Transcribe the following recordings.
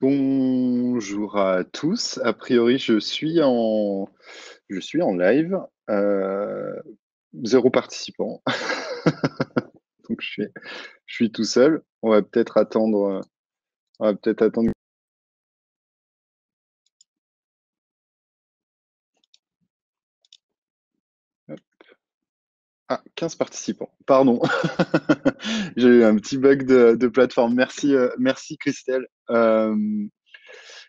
Bonjour à tous. A priori, je suis en live, heu, 0 participant. Donc je suis tout seul. On va peut-être attendre. Hop. Ah, 15 participants, pardon. J'ai eu un petit bug de plateforme. Merci Christelle.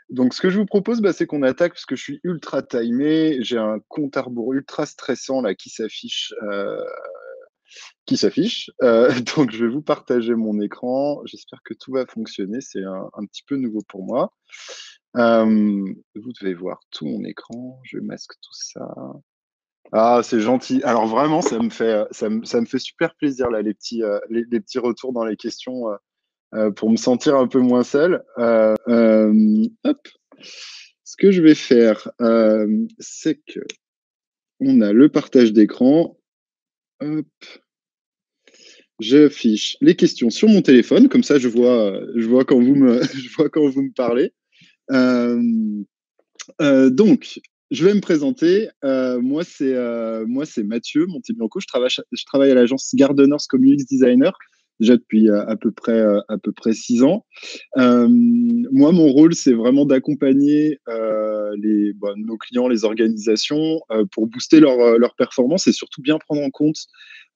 Donc ce que je vous propose, c'est qu'on attaque parce que je suis ultra timé. J'ai un compte à rebours ultra stressant là qui s'affiche. Donc, je vais vous partager mon écran. J'espère que tout va fonctionner. C'est un petit peu nouveau pour moi. Vous devez voir tout mon écran. Je masque tout ça. Ah, c'est gentil. Alors vraiment, ça me fait super plaisir là, les petits retours dans les questions pour me sentir un peu moins seul. Hop. Ce que je vais faire, c'est que on a le partage d'écran. Hop. J'affiche les questions sur mon téléphone, comme ça je vois quand vous me, je vois quand vous me parlez. Euh, donc, je vais me présenter. Moi, c'est Mathieu Montebianco. Je travaille à l'agence Gardeners comme UX designer déjà depuis à peu près 6 ans. Moi, mon rôle, c'est vraiment d'accompagner nos clients, les organisations, pour booster leur performance et surtout bien prendre en compte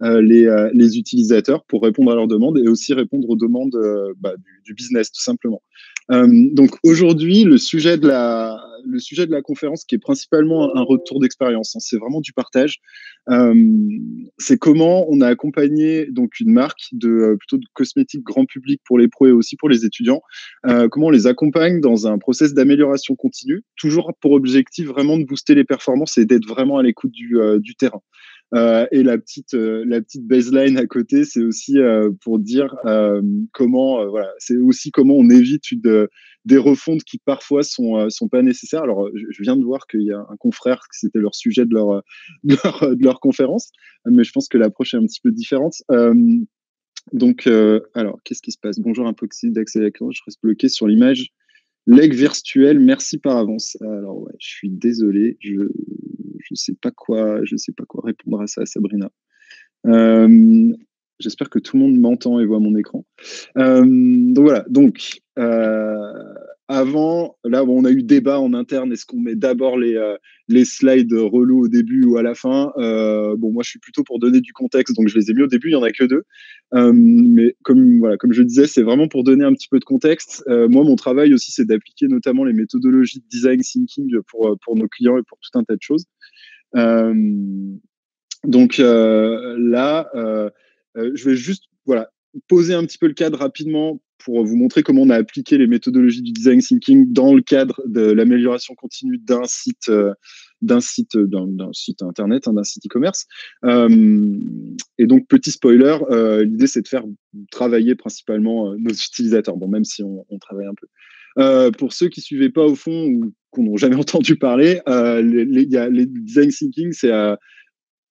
les utilisateurs pour répondre à leurs demandes et aussi répondre aux demandes du business, tout simplement. Donc aujourd'hui, le sujet de la conférence, qui est principalement un retour d'expérience, hein, c'est vraiment du partage. Euh, c'est comment on a accompagné donc une marque plutôt de cosmétiques grand public pour les pros et aussi pour les étudiants. Comment on les accompagne dans un process d'amélioration continue, toujours pour objectif vraiment de booster les performances et d'être vraiment à l'écoute du terrain. Et la petite baseline à côté, c'est aussi pour dire voilà, c'est aussi comment on évite des refontes qui parfois sont pas nécessaires. Alors, je viens de voir qu'il y a un confrère que c'était leur sujet de leur conférence, mais je pense que l'approche est un petit peu différente. Donc, alors, qu'est-ce qui se passe? Bonjour, Impoxy d'accès à l'écran, je reste bloqué sur l'image. Leg virtuel, merci par avance. Alors, ouais, je suis désolé, je sais pas quoi répondre à ça, Sabrina. Euh, J'espère que tout le monde m'entend et voit mon écran. Donc voilà. Donc avant, là, bon, on a eu débat en interne. Est-ce qu'on met d'abord les slides relous au début ou à la fin? Bon, moi, je suis plutôt pour donner du contexte, donc je les ai mis au début. Il y en a que deux. Mais comme je disais, c'est vraiment pour donner un petit peu de contexte. Moi, mon travail aussi, c'est d'appliquer notamment les méthodologies de design thinking pour nos clients et pour tout un tas de choses. Euh, donc là, je vais juste voilà, poser un petit peu le cadre rapidement pour vous montrer comment on a appliqué les méthodologies du design thinking dans le cadre de l'amélioration continue d'un site internet, hein, d'un site e-commerce. Et donc, petit spoiler, l'idée, c'est de faire travailler principalement nos utilisateurs, bon, même si on travaille un peu. Pour ceux qui ne suivaient pas au fond ou qui n'ont jamais entendu parler, les design thinking, c'est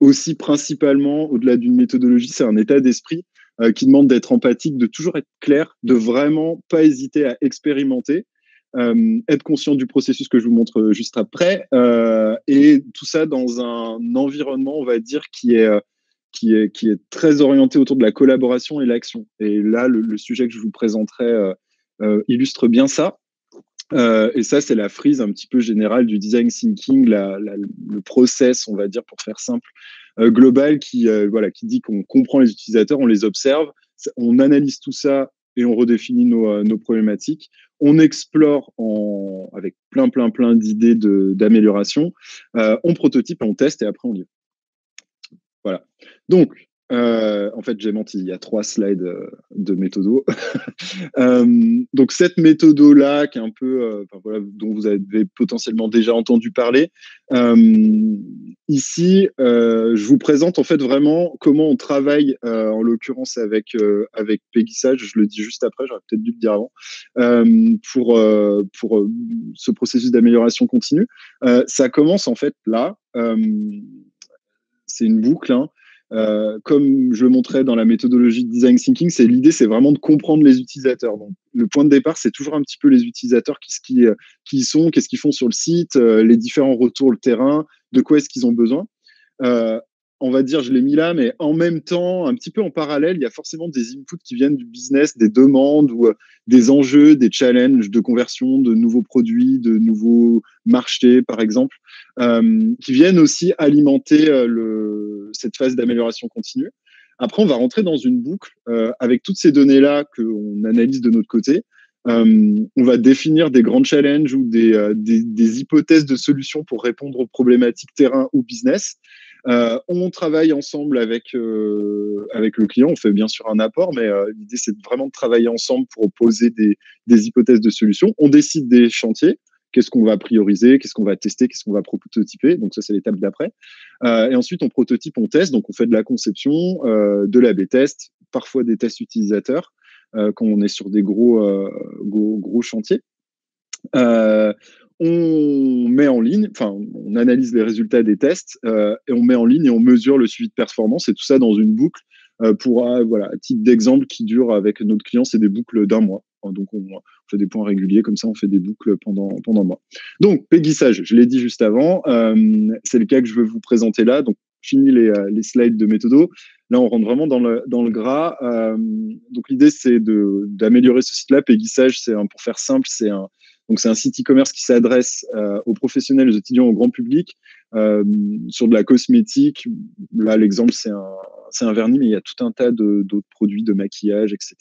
aussi principalement, au-delà d'une méthodologie, c'est un état d'esprit qui demande d'être empathique, de toujours être clair, de vraiment pas hésiter à expérimenter, être conscient du processus que je vous montre juste après, et tout ça dans un environnement, on va dire, qui est très orienté autour de la collaboration et l'action. Et là, le sujet que je vous présenterai illustre bien ça. Et ça, c'est la frise un petit peu générale du design thinking, le process, on va dire, pour faire simple, global, qui dit qu'on comprend les utilisateurs, on les observe, on analyse tout ça et on redéfinit nos problématiques. On explore avec plein d'idées d'amélioration. On prototype, on teste et après on livre. Voilà. Donc, en fait, j'ai menti, il y a 3 slides de méthodo. Donc, cette méthodo-là, qui est un peu, voilà, dont vous avez potentiellement déjà entendu parler, ici, je vous présente en fait vraiment comment on travaille, en l'occurrence avec Peggy Sage, je le dis juste après, j'aurais peut-être dû le dire avant, pour ce processus d'amélioration continue. Ça commence en fait là. C'est une boucle, hein. comme je le montrais dans la méthodologie de design thinking, l'idée, c'est vraiment de comprendre les utilisateurs. Donc, le point de départ, c'est toujours un petit peu les utilisateurs, qui y sont, qu'est-ce qu'ils font sur le site, les différents retours, le terrain, de quoi est-ce qu'ils ont besoin. Euh, on va dire, je l'ai mis là, mais en même temps, un petit peu en parallèle, il y a forcément des inputs qui viennent du business, des demandes ou des enjeux, des challenges de conversion, de nouveaux produits, de nouveaux marchés, par exemple, qui viennent aussi alimenter cette phase d'amélioration continue. Après, on va rentrer dans une boucle avec toutes ces données-là qu'on analyse de notre côté. On va définir des grands challenges ou des hypothèses de solutions pour répondre aux problématiques terrain ou business. On travaille ensemble avec le client. On fait bien sûr un apport, mais l'idée, c'est vraiment de travailler ensemble pour poser des hypothèses de solutions. On décide des chantiers. Qu'est-ce qu'on va prioriser, qu'est-ce qu'on va tester, qu'est-ce qu'on va prototyper. Donc ça, c'est l'étape d'après. Et ensuite, on prototype, on teste. Donc on fait de la conception, de l'A/B test, parfois des tests utilisateurs quand on est sur des gros chantiers. On met en ligne, enfin, on analyse les résultats des tests et on met en ligne et on mesure le suivi de performance et tout ça dans une boucle voilà, à titre d'exemple qui dure avec notre client, c'est des boucles d'un mois. Donc, on fait des points réguliers, comme ça, on fait des boucles pendant un mois. Donc, péguissage, je l'ai dit juste avant, c'est le cas que je veux vous présenter là. Donc, fini les slides de méthodo. Là, on rentre vraiment dans le gras. Donc, l'idée, c'est d'améliorer ce site-là. Péguissage, pour faire simple, c'est un site e-commerce qui s'adresse aux professionnels, aux étudiants, au grand public sur de la cosmétique. Là, l'exemple, c'est un vernis, mais il y a tout un tas d'autres produits de maquillage, etc.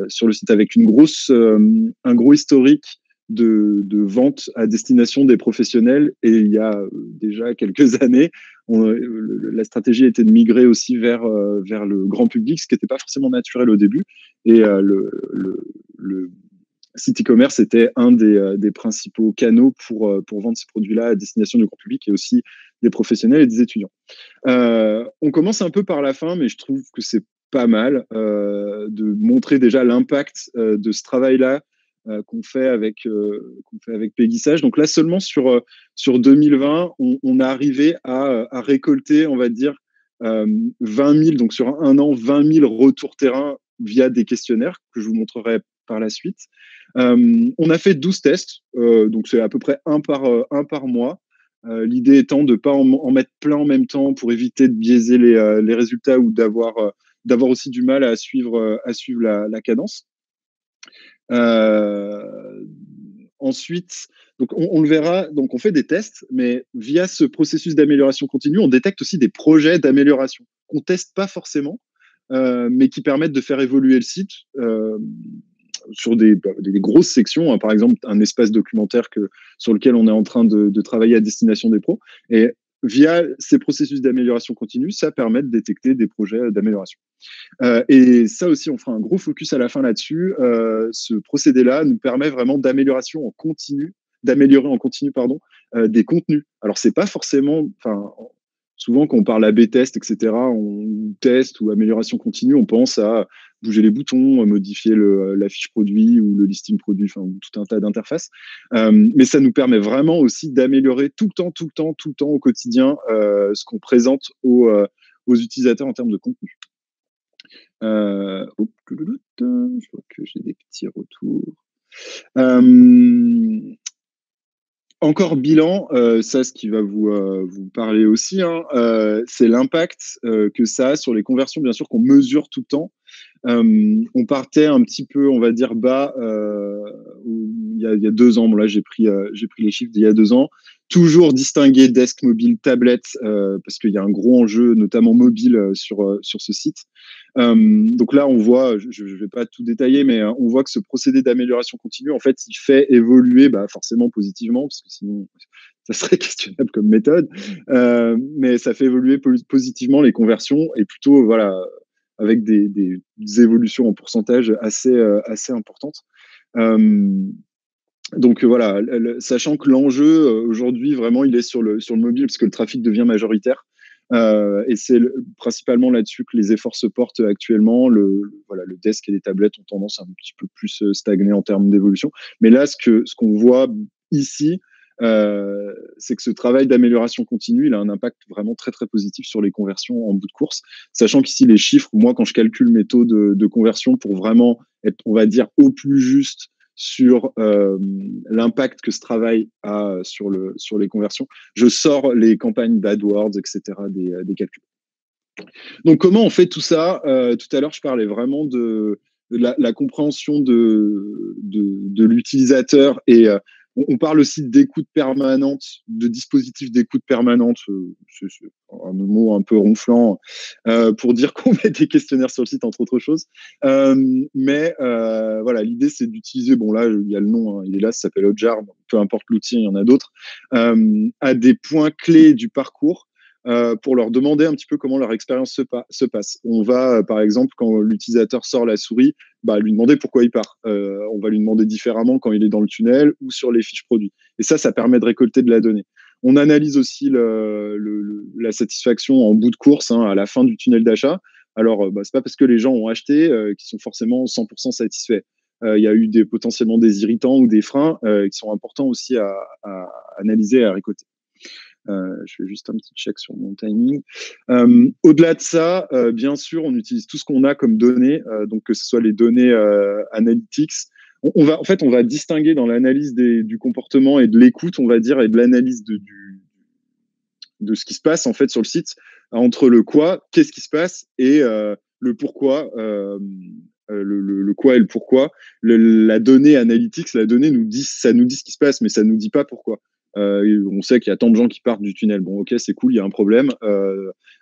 Sur le site avec un gros historique de vente à destination des professionnels. Et il y a déjà quelques années, la stratégie était de migrer aussi vers le grand public, ce qui n'était pas forcément naturel au début. Et le site e-commerce était un des principaux canaux pour vendre ces produits-là à destination du grand public et aussi des professionnels et des étudiants. On commence un peu par la fin, mais je trouve que c'est pas mal de montrer déjà l'impact de ce travail-là qu'on fait avec Péguissage. Donc là, seulement sur 2020, on est arrivé à récolter, on va dire, 20 000, donc sur un an, 20 000 retours terrain via des questionnaires que je vous montrerai par la suite. On a fait 12 tests, donc c'est à peu près un par mois. L'idée étant de ne pas en mettre plein en même temps pour éviter de biaiser les résultats ou d'avoir aussi du mal à suivre la cadence. Ensuite, donc on le verra, donc on fait des tests, mais via ce processus d'amélioration continue, on détecte aussi des projets d'amélioration qu'on ne teste pas forcément, mais qui permettent de faire évoluer le site sur des grosses sections, hein, par exemple un espace documentaire sur lequel on est en train de travailler à destination des pros. Et via ces processus d'amélioration continue, ça permet de détecter des projets d'amélioration. Et ça aussi, on fera un gros focus à la fin là-dessus. Ce procédé-là nous permet vraiment d'améliorer en continu, des contenus. Alors, c'est pas forcément, souvent quand on parle A/B test, etc., on teste ou amélioration continue, on pense à bouger les boutons, modifier la fiche produit ou le listing produit, tout un tas d'interfaces. Mais ça nous permet vraiment aussi d'améliorer tout le temps au quotidien ce qu'on présente aux utilisateurs en termes de contenu. Je vois que j'ai des petits retours. Encore bilan, ça, ce qui va vous parler aussi, hein, c'est l'impact que ça a sur les conversions, bien sûr, qu'on mesure tout le temps. On partait un petit peu, on va dire, bas il y a 2 ans. Bon, là, j'ai pris les chiffres d'il y a 2 ans. Toujours distinguer desk, mobile, tablette, parce qu'il y a un gros enjeu, notamment mobile, sur ce site. Donc là, on voit, je ne vais pas tout détailler, mais on voit que ce procédé d'amélioration continue, en fait, il fait évoluer forcément positivement, parce que sinon, ça serait questionnable comme méthode, mais ça fait évoluer positivement les conversions et plutôt, voilà, avec des évolutions en pourcentage assez importantes. Donc voilà, sachant que l'enjeu aujourd'hui, vraiment, il est sur le mobile, parce que le trafic devient majoritaire. Et c'est principalement là-dessus que les efforts se portent actuellement. Le desk et les tablettes ont tendance à un petit peu plus stagner en termes d'évolution. Mais là, ce qu'on voit ici, c'est que ce travail d'amélioration continue, il a un impact vraiment très, très positif sur les conversions en bout de course. Sachant qu'ici, les chiffres, moi, quand je calcule mes taux de conversion pour vraiment être, on va dire, au plus juste sur l'impact que ce travail a sur les conversions, je sors les campagnes d'AdWords, etc., des calculs. Donc, comment on fait tout ça? Tout à l'heure, je parlais vraiment de la compréhension de l'utilisateur et on parle aussi d'écoute permanente, de dispositifs d'écoute permanente. C'est un mot un peu ronflant pour dire qu'on met des questionnaires sur le site, entre autres choses. Mais voilà, l'idée, c'est d'utiliser, bon là, il y a le nom, hein, il est là, ça s'appelle Hotjar, peu importe l'outil, il y en a d'autres, à des points clés du parcours pour leur demander un petit peu comment leur expérience se passe. On va, par exemple, quand l'utilisateur sort la souris, lui demander pourquoi il part. On va lui demander différemment quand il est dans le tunnel ou sur les fiches produits. Et ça permet de récolter de la donnée. On analyse aussi la satisfaction en bout de course, hein, à la fin du tunnel d'achat. Alors, c'est pas parce que les gens ont acheté qu'ils sont forcément 100% satisfaits. Il y a eu potentiellement des irritants ou des freins qui sont importants aussi à analyser et à récolter. Je fais juste un petit check sur mon timing. Au-delà de ça, bien sûr, on utilise tout ce qu'on a comme données, donc que ce soit les données analytics. On va distinguer dans l'analyse du comportement et de l'écoute, on va dire, et de l'analyse de ce qui se passe en fait sur le site, entre le quoi, qu'est-ce qui se passe, et le pourquoi. Le quoi et le pourquoi. La donnée analytics, la donnée ça nous dit ce qui se passe, mais ça nous dit pas pourquoi. On sait qu'il y a tant de gens qui partent du tunnel. Bon, ok, c'est cool, il y a un problème.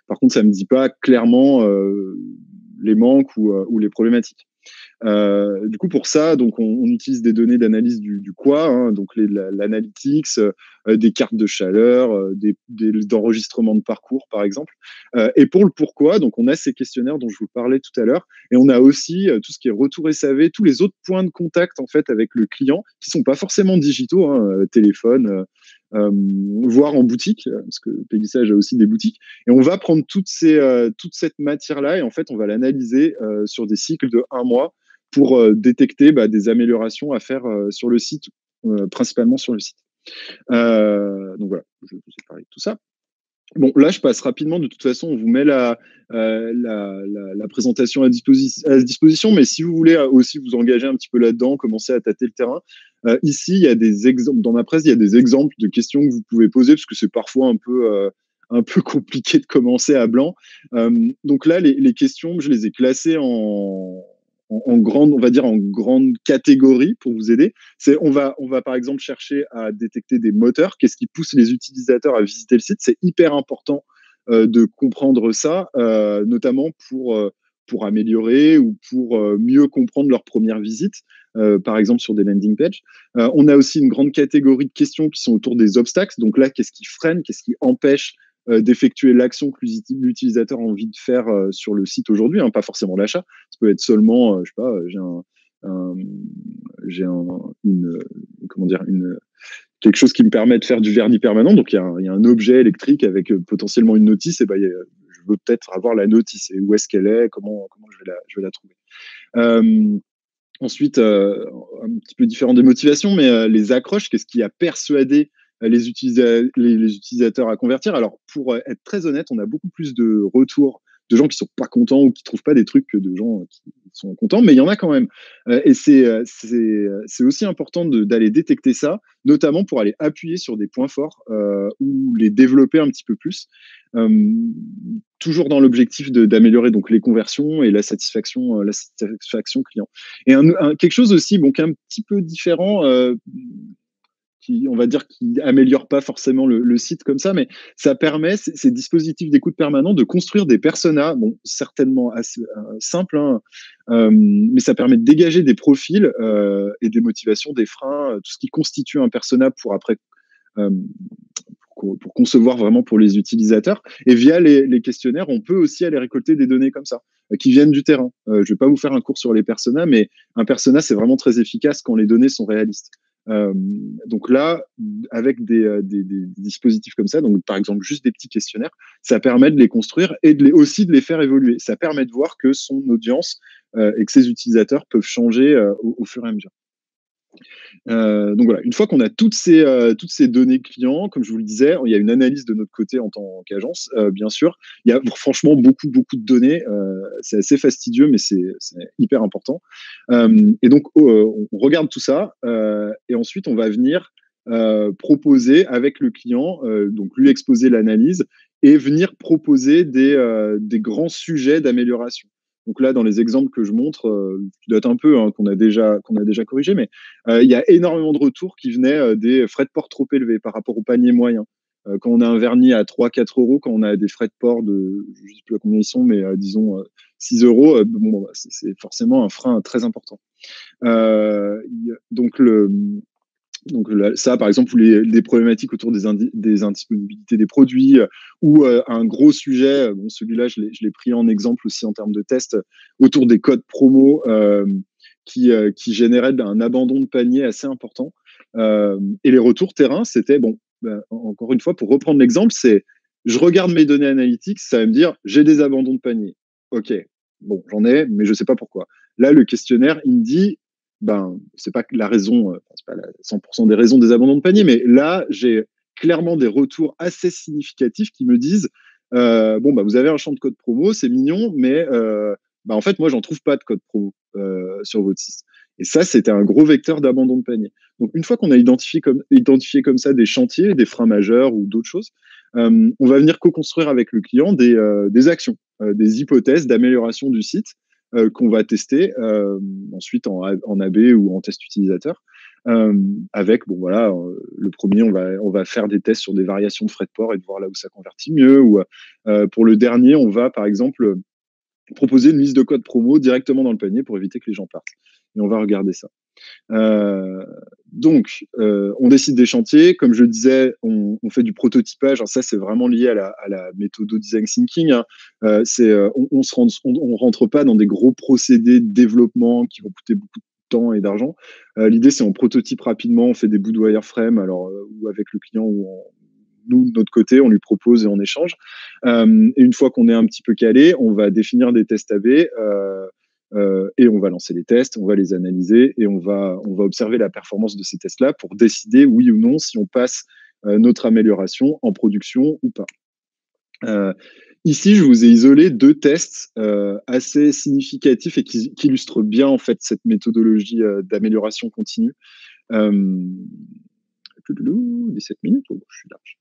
Par contre, ça me dit pas clairement les manques ou les problématiques. Du coup, pour ça, donc on utilise des données d'analyse du quoi, hein, donc l'analytics, des cartes de chaleur, d'enregistrement de parcours, par exemple. Et pour le pourquoi, donc on a ces questionnaires dont je vous parlais tout à l'heure, et on a aussi tout ce qui est retour SAV, tous les autres points de contact en fait avec le client, qui sont pas forcément digitaux, hein, téléphone, voire en boutique, parce que Pégissage a aussi des boutiques. Et on va prendre toute cette matière-là et en fait, on va l'analyser sur des cycles de 1 mois pour détecter des améliorations à faire sur le site, principalement sur le site. Donc voilà, je vous ai parlé de tout ça. Bon, là, je passe rapidement. De toute façon, on vous met la présentation à disposition. Mais si vous voulez aussi vous engager un petit peu là-dedans, commencer à tâter le terrain, ici, il y a des exemples. Dans ma presse, il y a des exemples de questions que vous pouvez poser parce que c'est parfois un peu compliqué de commencer à blanc. Donc là, les questions, je les ai classées en grande, on va dire en grande catégorie pour vous aider. On va par exemple chercher à détecter des moteurs. Qu'est-ce qui pousse les utilisateurs à visiter le site? C'est hyper important de comprendre ça, notamment pour améliorer ou pour mieux comprendre leur première visite, par exemple sur des landing pages. On a aussi une grande catégorie de questions qui sont autour des obstacles. Donc là, qu'est-ce qui freine, qu'est-ce qui empêche d'effectuer l'action que l'utilisateur a envie de faire sur le site aujourd'hui, hein, pas forcément l'achat. Ça peut être seulement, je sais pas, quelque chose qui me permet de faire du vernis permanent. Donc, il y a un objet électrique avec potentiellement une notice. Et je veux peut-être avoir la notice. Et où est-ce qu'elle est? Comment je vais la trouver? Ensuite, un petit peu différent des motivations, mais les accroches, qu'est-ce qui a persuadé les utilisateurs à convertir? Alors, pour être très honnête, on a beaucoup plus de retours de gens qui sont pas contents ou qui trouvent pas des trucs que de gens qui sont contents, mais il y en a quand même. Et c'est aussi important d'aller détecter ça, notamment pour aller appuyer sur des points forts ou les développer un petit peu plus. Toujours dans l'objectif d'améliorer donc les conversions et la satisfaction client. Et quelque chose aussi, bon, qui est un petit peu différent, on va dire, qui améliore pas forcément le site comme ça, mais ça permet, ces dispositifs d'écoute permanent, de construire des personas, bon, certainement assez simples, hein, mais ça permet de dégager des profils et des motivations, des freins, tout ce qui constitue un persona pour après pour concevoir vraiment pour les utilisateurs. Et via les questionnaires, on peut aussi aller récolter des données comme ça, qui viennent du terrain. Je ne vais pas vous faire un cours sur les personas, mais un persona, c'est vraiment très efficace quand les données sont réalistes. Donc là, avec des dispositifs comme ça, donc par exemple juste des petits questionnaires, ça permet de les construire et aussi de les faire évoluer. Ça permet de voir que son audience et que ses utilisateurs peuvent changer au fur et à mesure. Donc voilà, une fois qu'on a toutes ces données clients, comme je vous le disais, il y a une analyse de notre côté en tant qu'agence, bien sûr. Il y a franchement beaucoup de données. C'est assez fastidieux, mais c'est hyper important. Et donc, on regarde tout ça et ensuite, on va venir proposer avec le client, donc lui exposer l'analyse et venir proposer des grands sujets d'amélioration. Donc là, dans les exemples que je montre, qui datent un peu, hein, qu'on a déjà corrigé, mais il y a énormément de retours qui venaient des frais de port trop élevés par rapport au panier moyen. Quand on a un vernis à 3-4 euros, quand on a des frais de port de, je ne sais plus à combien ils sont, mais disons 6 euros, bon, bah, c'est forcément un frein très important. Donc, ça, par exemple, des problématiques autour des indisponibilités des produits ou un gros sujet, bon, celui-là, je l'ai pris en exemple aussi en termes de test, autour des codes promo qui généraient un abandon de panier assez important. Et les retours terrain, c'était, bon, encore une fois, pour reprendre l'exemple, c'est je regarde mes données analytiques, ça va me dire j'ai des abandons de panier. OK, bon, j'en ai, mais je ne sais pas pourquoi. Là, le questionnaire, il me dit c'est pas la raison, c'est pas 100% des raisons des abandons de panier, mais là, j'ai clairement des retours assez significatifs qui me disent bon, bah, vous avez un champ de code promo, c'est mignon, mais en fait, moi, j'en trouve pas de code promo sur votre site. Et ça, c'était un gros vecteur d'abandon de panier. Donc, une fois qu'on a identifié comme ça des chantiers, des freins majeurs ou d'autres choses, on va venir co-construire avec le client des actions, des hypothèses d'amélioration du site qu'on va tester ensuite en AB ou en test utilisateur. Avec, bon voilà, le premier, on va faire des tests sur des variations de frais de port et de voir là où ça convertit mieux. Ou pour le dernier, on va par exemple proposer une liste de codes promo directement dans le panier pour éviter que les gens partent. Et on va regarder ça. Donc, on décide des chantiers. Comme je le disais, on fait du prototypage. Alors ça, c'est vraiment lié à la méthode design thinking. Hein. On rentre pas dans des gros procédés de développement qui vont coûter beaucoup de temps et d'argent. L'idée, c'est on prototype rapidement, on fait des bouts de wireframe, alors ou avec le client nous, de notre côté, on lui propose et on échange. Et une fois qu'on est un petit peu calé, on va définir des tests AB. Et on va lancer les tests, on va les analyser et on va observer la performance de ces tests-là pour décider oui ou non si on passe notre amélioration en production ou pas. Ici, je vous ai isolé deux tests assez significatifs et qui illustrent bien en fait cette méthodologie d'amélioration continue. 17 minutes, oh, je suis large.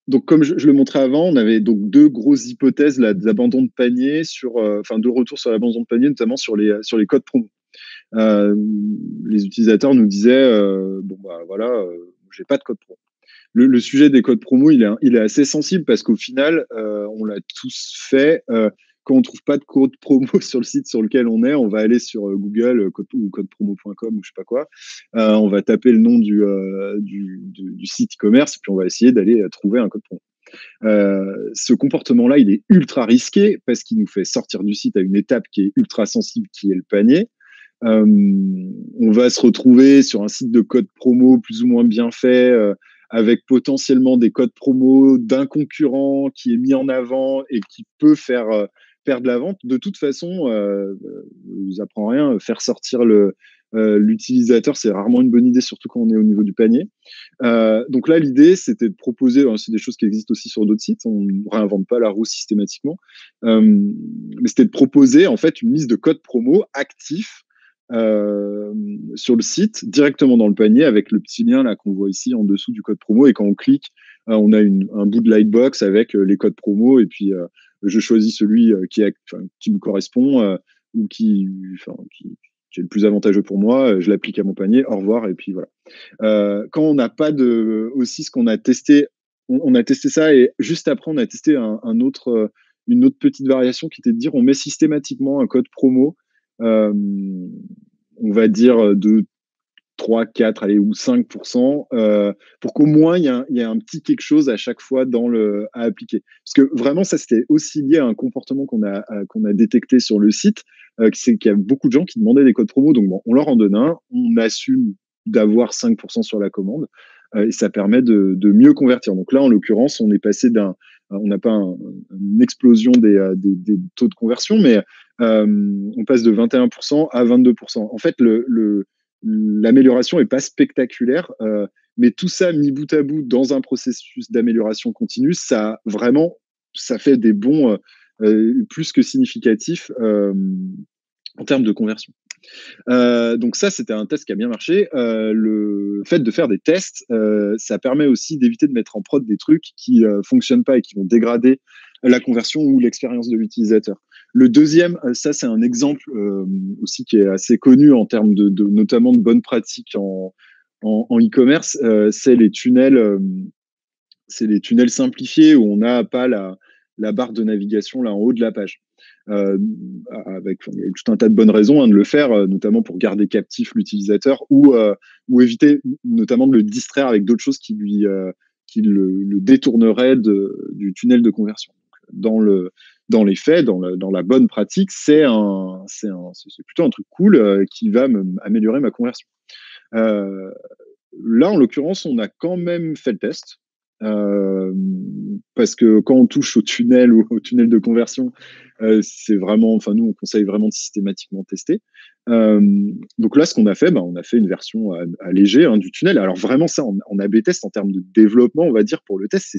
Donc, comme je le montrais avant, on avait donc deux grosses hypothèses là, d'abandon de panier deux retours sur l'abandon de panier, notamment sur les codes promo. Les utilisateurs nous disaient bon bah voilà, j'ai pas de code promo. Le sujet des codes promo, il est assez sensible parce qu'au final, on l'a tous fait. Quand on trouve pas de code promo sur le site sur lequel on est, on va aller sur Google ou codepromo.com ou je sais pas quoi. On va taper le nom du site e-commerce et puis on va essayer d'aller trouver un code promo. Ce comportement-là, il est ultra risqué parce qu'il nous fait sortir du site à une étape qui est ultra sensible, qui est le panier. On va se retrouver sur un site de code promo plus ou moins bien fait, avec potentiellement des codes promo d'un concurrent qui est mis en avant et qui peut faire perdre la vente. De toute façon, je vous apprends rien, faire sortir l'utilisateur, c'est rarement une bonne idée, surtout quand on est au niveau du panier. Donc là, l'idée, c'était de proposer, c'est des choses qui existent aussi sur d'autres sites, on ne réinvente pas la roue systématiquement, mais c'était de proposer en fait une liste de codes promo actifs sur le site, directement dans le panier, avec le petit lien là qu'on voit ici en dessous du code promo. Et quand on clique, on a un bout de lightbox avec les codes promo. Et puis, je choisis celui qui me correspond ou qui est le plus avantageux pour moi. Je l'applique à mon panier. Au revoir. Et puis voilà. Quand on n'a pas aussi ce qu'on a testé, on a testé ça et juste après, on a testé une autre petite variation qui était de dire on met systématiquement un code promo. On va dire de 3, 4, allez, ou 5%, pour qu'au moins il y a un petit quelque chose à chaque fois à appliquer. Parce que vraiment, ça, c'était aussi lié à un comportement qu'on a détecté sur le site, c'est qu'il y a beaucoup de gens qui demandaient des codes promo. Donc, bon, on leur en donne un, on assume d'avoir 5% sur la commande, et ça permet de mieux convertir. Donc là, en l'occurrence, on est passé on n'a pas une explosion des taux de conversion, mais on passe de 21% à 22%. En fait, l'amélioration n'est pas spectaculaire, mais tout ça mis bout à bout dans un processus d'amélioration continue, ça fait des bons plus que significatifs en termes de conversion. Donc ça, c'était un test qui a bien marché. Le fait de faire des tests, ça permet aussi d'éviter de mettre en prod des trucs qui fonctionnent pas et qui vont dégrader la conversion ou l'expérience de l'utilisateur. Le deuxième, ça c'est un exemple aussi qui est assez connu en termes notamment de bonnes pratiques en e-commerce, c'est les tunnels simplifiés où on n'a pas la barre de navigation là en haut de la page. Avec tout un tas de bonnes raisons de le faire, notamment pour garder captif l'utilisateur ou éviter notamment de le distraire avec d'autres choses qui le détourneraient du tunnel de conversion. Dans les faits, dans la bonne pratique, c'est plutôt un truc cool qui va améliorer ma conversion. Là, en l'occurrence, on a quand même fait le test. Parce que quand on touche au tunnel ou au tunnel de conversion, c'est vraiment, enfin nous on conseille vraiment de systématiquement tester. Donc là, ce qu'on a fait, on a fait une version allégée du tunnel. Alors vraiment ça, en A/B test en termes de développement, on va dire pour le test,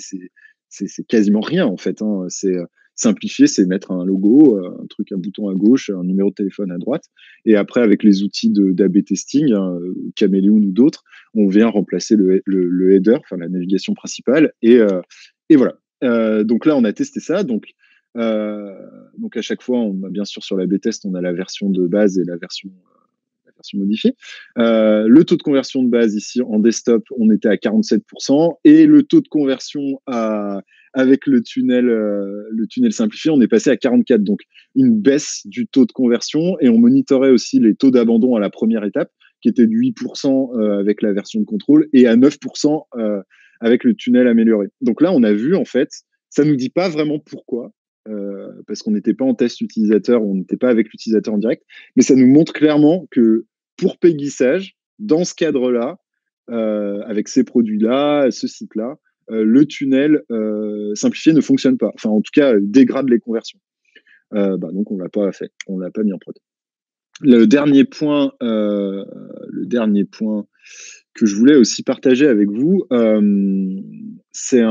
c'est quasiment rien en fait. C'est simplifié, c'est mettre un logo, un truc, un bouton à gauche, un numéro de téléphone à droite, et après avec les outils d'A/B testing, Chameleon ou d'autres, on vient remplacer le header, enfin la navigation principale, et voilà. Donc là, on a testé ça. Donc à chaque fois, bien sûr sur l'A/B test, on a la version de base et la version modifiée. Le taux de conversion de base ici en desktop, on était à 47%, et le taux de conversion avec le tunnel simplifié, on est passé à 44%. Donc une baisse du taux de conversion, et on monitorait aussi les taux d'abandon à la première étape, qui était de 8% avec la version de contrôle et à 9% avec le tunnel amélioré. Donc là, on a vu, en fait, ça ne nous dit pas vraiment pourquoi, parce qu'on n'était pas en test utilisateur, on n'était pas avec l'utilisateur en direct, mais ça nous montre clairement que pour Peggy Sage, dans ce cadre-là, avec ces produits-là, ce site-là, le tunnel simplifié ne fonctionne pas. Enfin, en tout cas, dégrade les conversions. Donc, on ne l'a pas fait, on ne l'a pas mis en prod. Le dernier point que je voulais aussi partager avec vous, c'est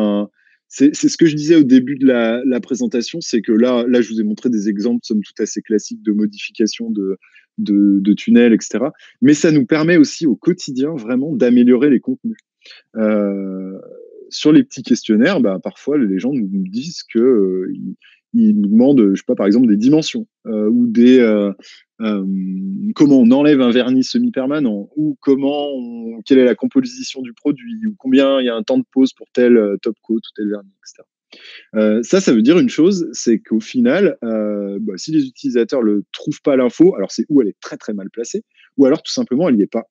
ce que je disais au début de la présentation, c'est que là, je vous ai montré des exemples, somme toute assez classiques, de modification de tunnels, etc. Mais ça nous permet aussi au quotidien vraiment d'améliorer les contenus. Sur les petits questionnaires, parfois les gens nous disent que ils nous demandent, je sais pas, par exemple des dimensions ou comment on enlève un vernis semi-permanent, ou quelle est la composition du produit, ou combien il y a un temps de pause pour tel top coat ou tel vernis, etc. Ça veut dire une chose, c'est qu'au final, si les utilisateurs ne trouvent pas l'info, alors c'est où elle est très très mal placée, ou alors tout simplement elle n'y est pas.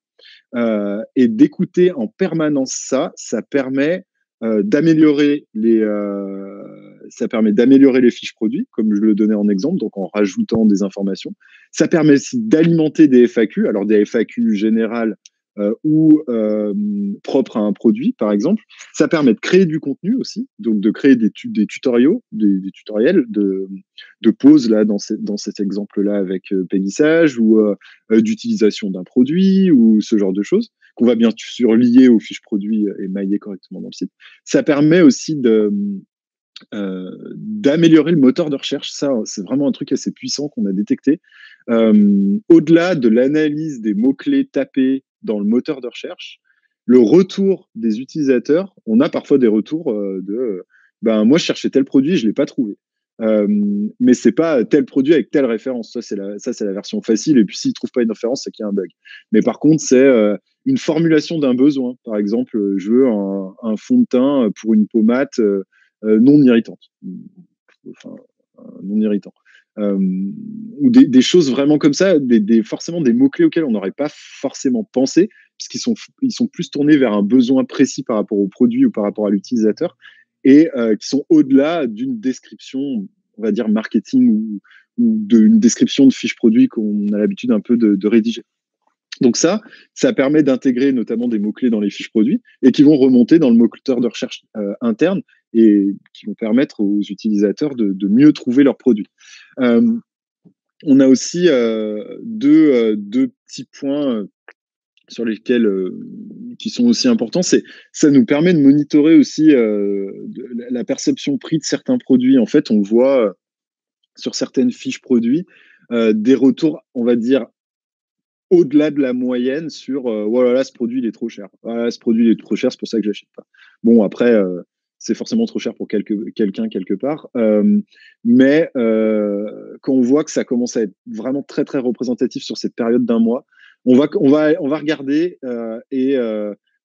Et d'écouter en permanence ça permet d'améliorer les fiches produits, comme je le donnais en exemple, donc en rajoutant des informations. Ça permet aussi d'alimenter des FAQ, alors des FAQ générales ou propres à un produit, par exemple. Ça permet de créer du contenu aussi, donc de créer des tutoriels, de pause là dans cet exemple-là avec Peggy Sage, ou d'utilisation d'un produit, ou ce genre de choses, qu'on va bien sûr lier aux fiches produits et mailler correctement dans le site. Ça permet aussi d'améliorer le moteur de recherche. Ça, c'est vraiment un truc assez puissant qu'on a détecté. Au-delà de l'analyse des mots-clés tapés dans le moteur de recherche, le retour des utilisateurs, on a parfois des retours moi je cherchais tel produit, je ne l'ai pas trouvé. Mais c'est pas tel produit avec telle référence. Ça, c'est la version facile. Et puis, s'il ne trouve pas une référence, c'est qu'il y a un bug. Mais par contre, c'est une formulation d'un besoin. Par exemple, je veux un fond de teint pour une pommade non irritante. Enfin, non irritant. Ou des choses vraiment comme ça, forcément des mots-clés auxquels on n'aurait pas forcément pensé, puisqu'ils sont plus tournés vers un besoin précis par rapport au produit ou par rapport à l'utilisateur, et qui sont au-delà d'une description, on va dire marketing, ou d'une description de fiche produit qu'on a l'habitude un peu de rédiger. Donc ça permet d'intégrer notamment des mots-clés dans les fiches produits et qui vont remonter dans le moteur de recherche interne et qui vont permettre aux utilisateurs de mieux trouver leurs produits. On a aussi deux petits points sur lesquels qui sont aussi importants. C'est ça nous permet de monitorer aussi la perception prix de certains produits. En fait, on voit sur certaines fiches produits des retours, on va dire, au-delà de la moyenne sur oh là là, ce produit il est trop cher. Oh là là, ce produit il est trop cher, c'est pour ça que je l'achète pas. Bon, après, c'est forcément trop cher pour quelqu'un quelque part. Mais quand on voit que ça commence à être vraiment très très représentatif sur cette période d'un mois, on va regarder et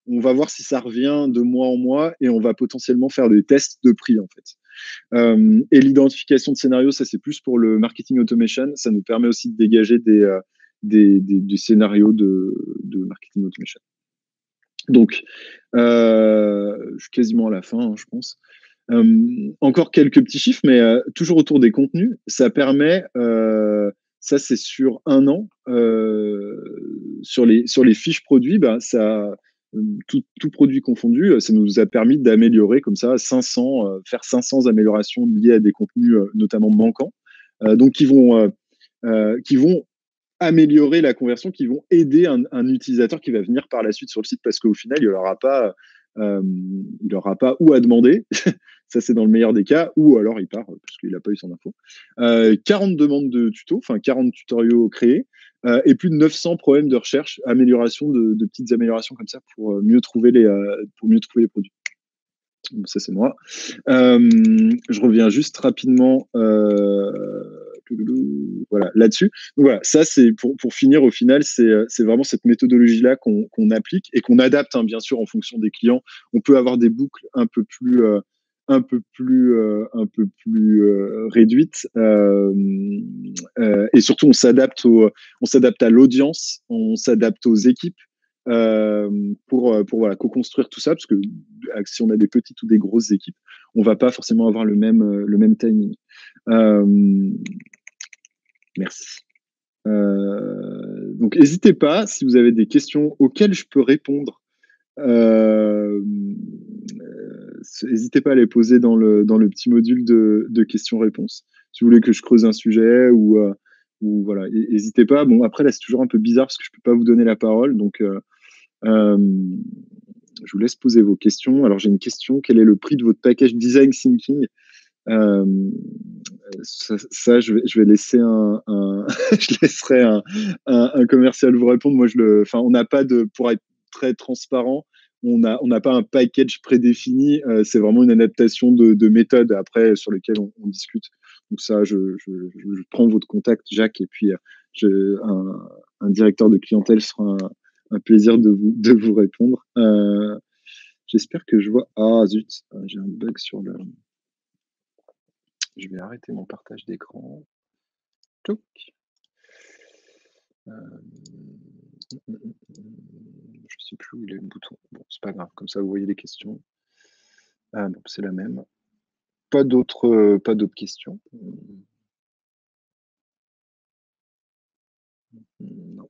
on va voir si ça revient de mois en mois et on va potentiellement faire des tests de prix en fait. Et l'identification de scénarios, ça c'est plus pour le marketing automation. Ça nous permet aussi de dégager des scénarios de marketing automation. Donc, je suis quasiment à la fin, hein, je pense. Encore quelques petits chiffres, mais toujours autour des contenus. Ça permet, ça c'est sur un an, sur les fiches produits, bah, tout produit confondu, ça nous a permis d'améliorer comme ça 500, faire 500 améliorations liées à des contenus notamment manquants, donc qui vont améliorer la conversion, qui vont aider un utilisateur qui va venir par la suite sur le site parce qu'au final, il n'aura pas ou à demander, ça c'est dans le meilleur des cas, ou alors il part parce qu'il n'a pas eu son info. 40 demandes de tutos, enfin 40 tutoriaux créés, et plus de 900 problèmes de recherche, amélioration de petites améliorations comme ça pour mieux trouver les produits. Donc, ça c'est moi. Je reviens juste rapidement voilà, là-dessus. Donc voilà, ça c'est pour finir au final, c'est vraiment cette méthodologie-là qu'on applique et qu'on adapte, hein, bien sûr, en fonction des clients. On peut avoir des boucles un peu plus réduites et surtout on s'adapte à l'audience, on s'adapte aux équipes pour voilà, co-construire tout ça, parce que si on a des petites ou des grosses équipes, on va pas forcément avoir le même timing. Euh, Merci. Donc, n'hésitez pas, si vous avez des questions auxquelles je peux répondre, n'hésitez pas à les poser dans le petit module de questions-réponses. Si vous voulez que je creuse un sujet ou voilà, n'hésitez pas. Bon, après, là, c'est toujours un peu bizarre parce que je peux pas vous donner la parole. Donc, je vous laisse poser vos questions. Alors, j'ai une question. Quel est le prix de votre package Design Thinking? Euh, ça, je vais laisser je laisserai un commercial vous répondre. Moi, enfin, on n'a pas pour être très transparent, on n'a pas un package prédéfini. C'est vraiment une adaptation de méthode après sur lesquelles on discute. Donc ça, je prends votre contact, Jacques, et puis un directeur de clientèle sera un plaisir de vous répondre. J'espère que je vois. Ah zut, j'ai un bug sur le. Je vais arrêter mon partage d'écran. Touc. Je sais plus où il est le bouton. Bon, c'est pas grave, comme ça vous voyez les questions. Ah bon, c'est la même. Pas d'autres questions. Non.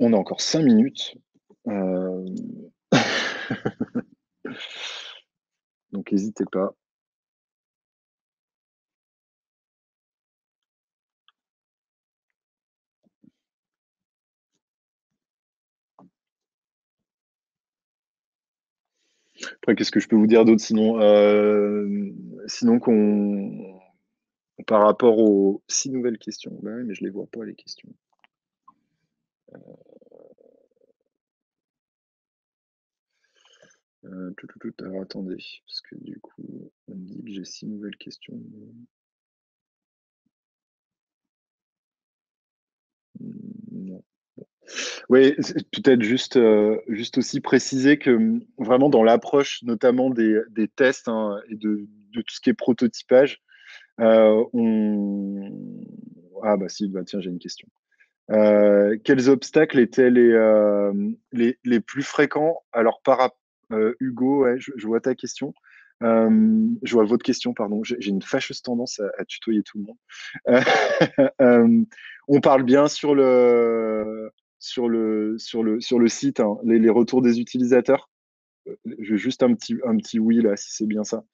On a encore 5 minutes. Donc n'hésitez pas. Après, qu'est-ce que je peux vous dire d'autre sinon par rapport aux 6 nouvelles questions. Bah oui, mais je les vois pas les questions. Alors attendez, parce que du coup, on me dit que j'ai 6 nouvelles questions. Non. Oui, peut-être juste aussi préciser que vraiment dans l'approche notamment des tests, hein, et de tout ce qui est prototypage, on... Ah bah si, bah tiens, j'ai une question. Quels obstacles étaient les plus fréquents? Alors, Hugo, ouais, je vois ta question. Je vois votre question, pardon. J'ai une fâcheuse tendance à tutoyer tout le monde. On parle bien sur le site, hein, les retours des utilisateurs. Je veux juste un petit oui là, si c'est bien ça.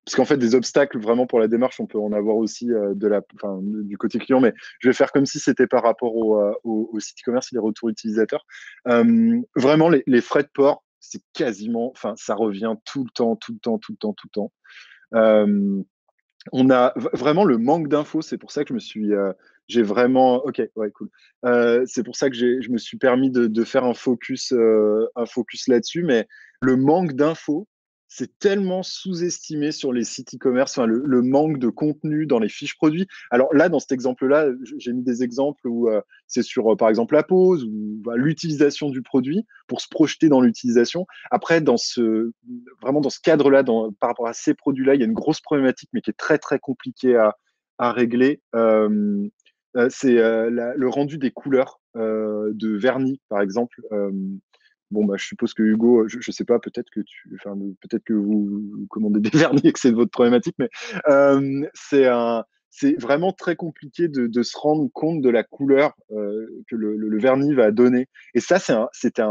parce qu'en fait, des obstacles vraiment pour la démarche, on peut en avoir aussi du côté client, mais je vais faire comme si c'était par rapport au site e-commerce et les retours utilisateurs. Vraiment, les frais de port, c'est quasiment, enfin, ça revient tout le temps, tout le temps, tout le temps, tout le temps. Euh, on a vraiment le manque d'infos, c'est pour ça que j'ai vraiment, ok, ouais, cool. C'est pour ça que je me suis permis de faire un focus là-dessus, mais le manque d'infos, c'est tellement sous-estimé sur les sites e-commerce, enfin, le manque de contenu dans les fiches produits. Alors là, dans cet exemple-là, j'ai mis des exemples où c'est sur, par exemple, la pose ou l'utilisation du produit pour se projeter dans l'utilisation. Après, vraiment dans ce cadre-là, par rapport à ces produits-là, il y a une grosse problématique, mais qui est très, très compliquée à régler. C'est le rendu des couleurs de vernis, par exemple. Bon, bah, je suppose que Hugo, je sais pas, peut-être que vous commandez des vernis et que c'est votre problématique, mais c'est vraiment très compliqué de se rendre compte de la couleur que le vernis va donner. Et ça, c'était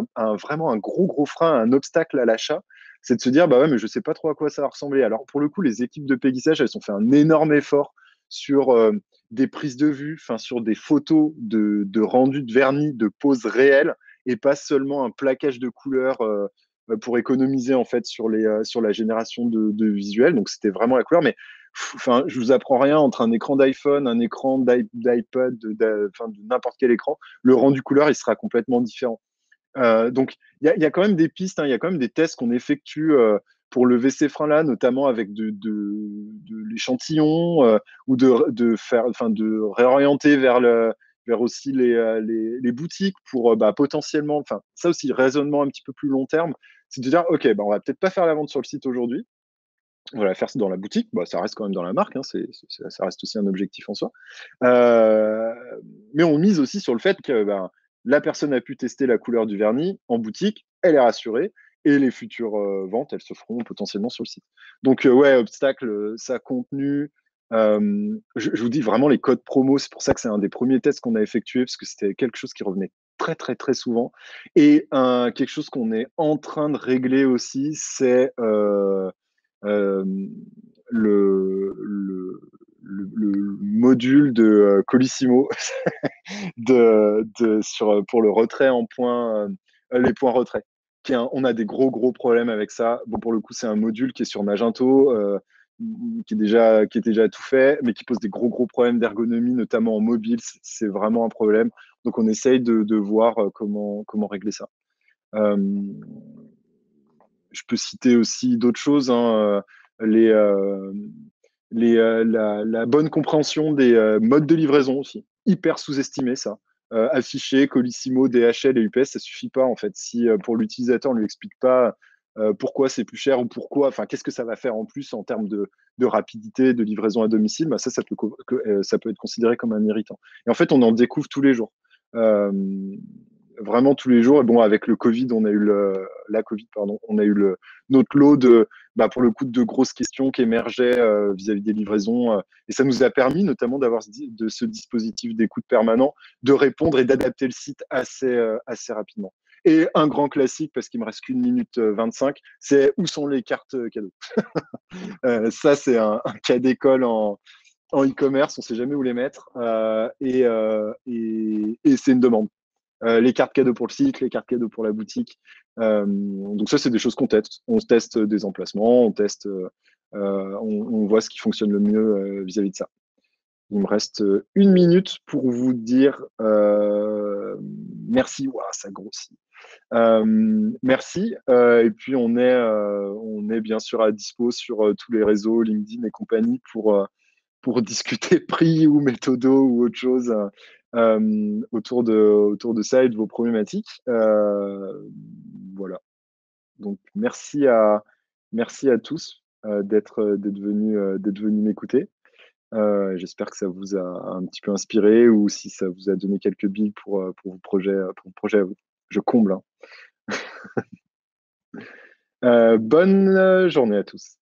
vraiment un gros frein, un obstacle à l'achat. C'est de se dire, bah ouais, mais je sais pas trop à quoi ça va ressembler. Alors, pour le coup, les équipes de Pégissage, elles ont fait un énorme effort sur des prises de vue, sur des photos de rendu de vernis, de pose réelle, et pas seulement un plaquage de couleurs pour économiser en fait sur la génération de visuels. Donc c'était vraiment la couleur, mais enfin, je vous apprends rien entre un écran d'iPhone, un écran d'iPod, de n'importe quel écran, le rendu couleur il sera complètement différent. Donc il y a quand même des pistes, il y a quand même des tests qu'on effectue pour lever ces freins-là, notamment avec de l'échantillon ou de réorienter vers aussi les boutiques pour potentiellement, enfin ça aussi, raisonnement un petit peu plus long terme, c'est de dire, ok, on va peut-être pas faire la vente sur le site aujourd'hui, on va la faire dans la boutique, ça reste quand même dans la marque, ça reste aussi un objectif en soi. Euh, mais on mise aussi sur le fait que la personne a pu tester la couleur du vernis en boutique, elle est rassurée, et les futures ventes, elles se feront potentiellement sur le site. Donc, ouais, obstacle, ça contenu. Je vous dis vraiment les codes promo, c'est pour ça que c'est un des premiers tests qu'on a effectué, parce que c'était quelque chose qui revenait très, très, très souvent. Et quelque chose qu'on est en train de régler aussi, c'est euh, le module de Colissimo pour le retrait en points, les points retrait. On a des gros problèmes avec ça. Bon, pour le coup, c'est un module qui est sur Magento, qui est déjà tout fait, mais qui pose des gros problèmes d'ergonomie, notamment en mobile. C'est vraiment un problème. Donc, on essaye de voir comment régler ça. Euh, je peux citer aussi d'autres choses, les, euh, la bonne compréhension des modes de livraison aussi. Hyper sous-estimé ça. Afficher Colissimo, DHL et UPS, ça suffit pas en fait. Si pour l'utilisateur on lui explique pas pourquoi c'est plus cher ou pourquoi, enfin qu'est-ce que ça va faire en plus en termes de rapidité, de livraison à domicile, ça peut être considéré comme un irritant. Et en fait, on en découvre tous les jours. Euh, Vraiment tous les jours. Et bon, avec le Covid, la Covid, pardon, on a eu notre lot pour le coup, de grosses questions qui émergeaient vis-à-vis des livraisons. Et ça nous a permis, notamment, d'avoir ce dispositif d'écoute permanent, de répondre et d'adapter le site assez rapidement. Et un grand classique, parce qu'il me reste qu'une minute 25, c'est où sont les cartes cadeaux. Ça, c'est un cas d'école en e-commerce, on ne sait jamais où les mettre. Et c'est une demande. Les cartes cadeaux pour le site, les cartes cadeaux pour la boutique. Donc ça, c'est des choses qu'on teste. On teste des emplacements, on voit ce qui fonctionne le mieux vis-à-vis de ça. Il me reste une minute pour vous dire merci. Wow, ça grossit. Merci. Et puis on est bien sûr à dispo sur tous les réseaux, LinkedIn et compagnie pour discuter prix ou méthodo ou autre chose autour de ça et de vos problématiques. Voilà. Donc, merci à tous d'être venus m'écouter. J'espère que ça vous a un petit peu inspiré ou si ça vous a donné quelques billes pour vos projets à vous. Je comble. Hein. Bonne journée à tous.